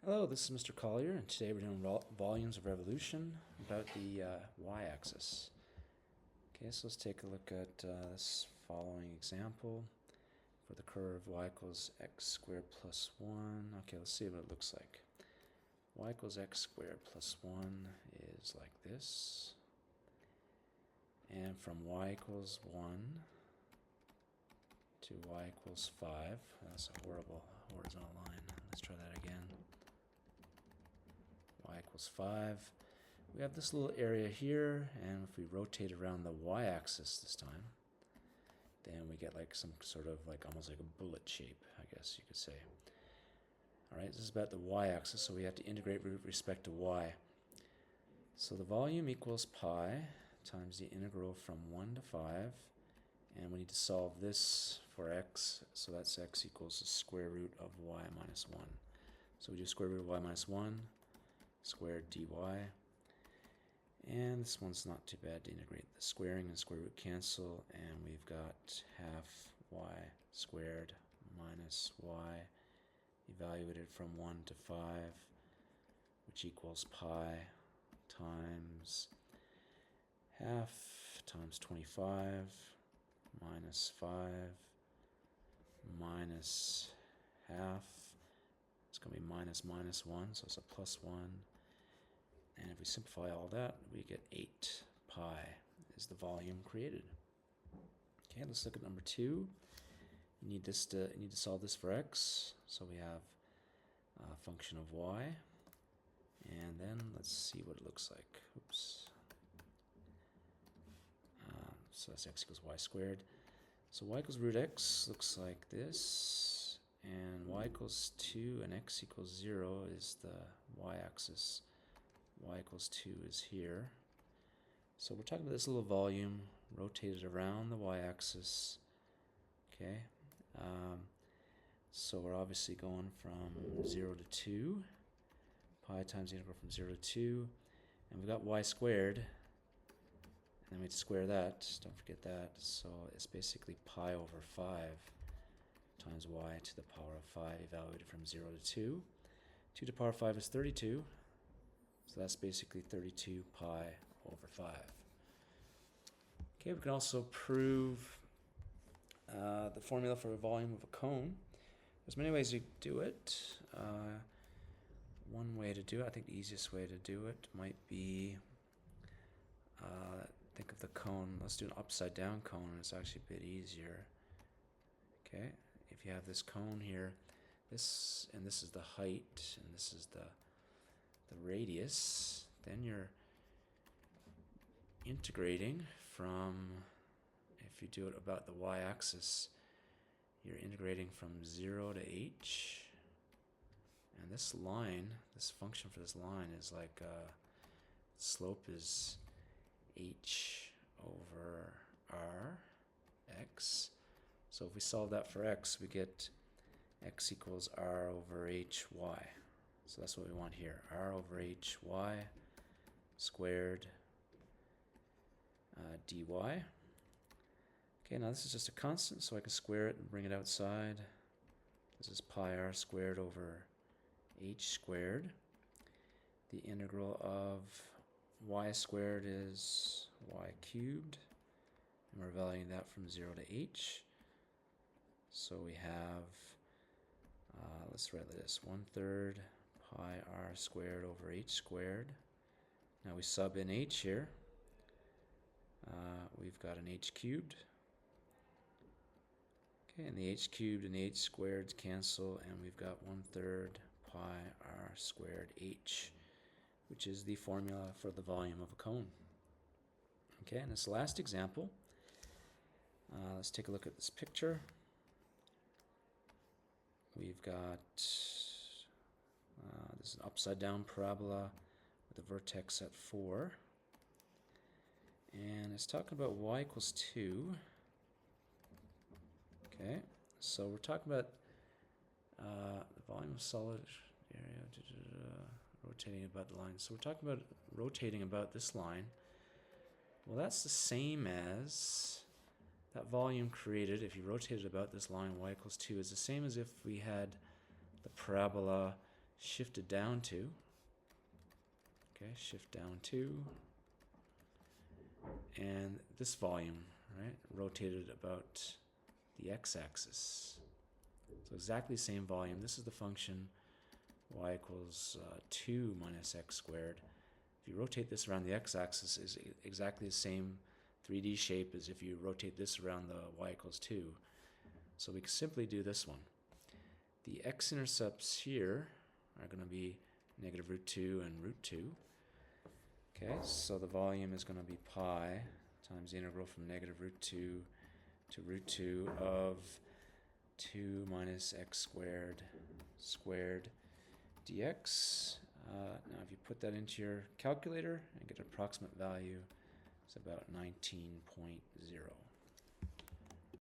Hello, this is Mr. Collier, and today we're doing volumes of revolution about the y-axis. Okay, so let's take a look at this following example for the curve y equals x squared plus 1. Okay, let's see what it looks like. Y equals x squared plus 1 is like this. And from y equals 1 to y equals 5, that's a horrible horizontal line. Let's try that again. Y equals 5. We have this little area here, and if we rotate around the y-axis this time, then we get like some sort of like almost like a bullet shape, I guess you could say. Alright, this is about the y-axis, so we have to integrate with respect to y. So the volume equals pi times the integral from 1 to 5, and we need to solve this for x, so that's x equals the square root of y minus 1. So we do square root of y minus 1 squared dy, and this one's not too bad to integrate. The squaring and square root cancel, and we've got half y squared minus y evaluated from 1 to 5, which equals pi times half times 25 minus 5 minus half. It's going to be minus minus 1, so it's a plus 1. And if we simplify all that, we get 8 pi is the volume created. Okay, let's look at number 2. You need to solve this for x. So we have a function of y. And then let's see what it looks like. Oops. So that's x equals y squared. So y equals root x looks like this. And y equals 2 and x equals 0 is the y-axis. Y equals 2 is here. So we're talking about this little volume rotated around the y-axis. Okay. So we're obviously going from 0 to 2. Pi times the integral from 0 to 2. And we've got y squared. And then we have to square that. Don't forget that. So it's basically pi over 5 times y to the power of 5 evaluated from 0 to 2. 2 to the power of 5 is 32. So that's basically 32 pi over 5. Okay, we can also prove the formula for the volume of a cone. There's many ways to do it. One way to do it, I think the easiest way to do it might be, think of the cone. Let's do an upside down cone. It's actually a bit easier. Okay, if you have this cone here, this is the height, and this is the radius, then you're integrating from, if you do it about the y-axis, you're integrating from 0 to h, and this line, this function for this line is like slope is h over r x. So if we solve that for x, we get x equals r over h y. So that's what we want here, r over h y squared dy. Okay, now this is just a constant, so I can square it and bring it outside. This is pi r squared over h squared. The integral of y squared is y cubed, and we're valuing that from 0 to h. So we have, let's write this, 1/3 pi r squared over h squared. Now we sub in h here. We've got an h cubed. Okay, and the h cubed and the h squareds cancel, and we've got 1/3 pi r squared h, which is the formula for the volume of a cone. Okay, and this last example, let's take a look at this picture. We've got this is an upside down parabola with a vertex at 4. And it's talking about y equals 2. Okay, so we're talking about the volume of solid area rotating about the line. So we're talking about rotating about this line. Well, that's the same as that volume created, if you rotated about this line, y equals 2, is the same as if we had the parabola shifted down to, okay, shift down to, and this volume, right, rotated about the x-axis. So exactly the same volume. This is the function y equals 2 minus x squared. If you rotate this around the x-axis, is exactly the same 3D shape as if you rotate this around the y equals 2. So we can simply do this one. The x-intercepts here are going to be negative root 2 and root 2. Okay, so the volume is going to be pi times the integral from negative root 2 to root 2 of 2 minus x squared squared dx. Now if you put that into your calculator and get an approximate value, it's about 19.0.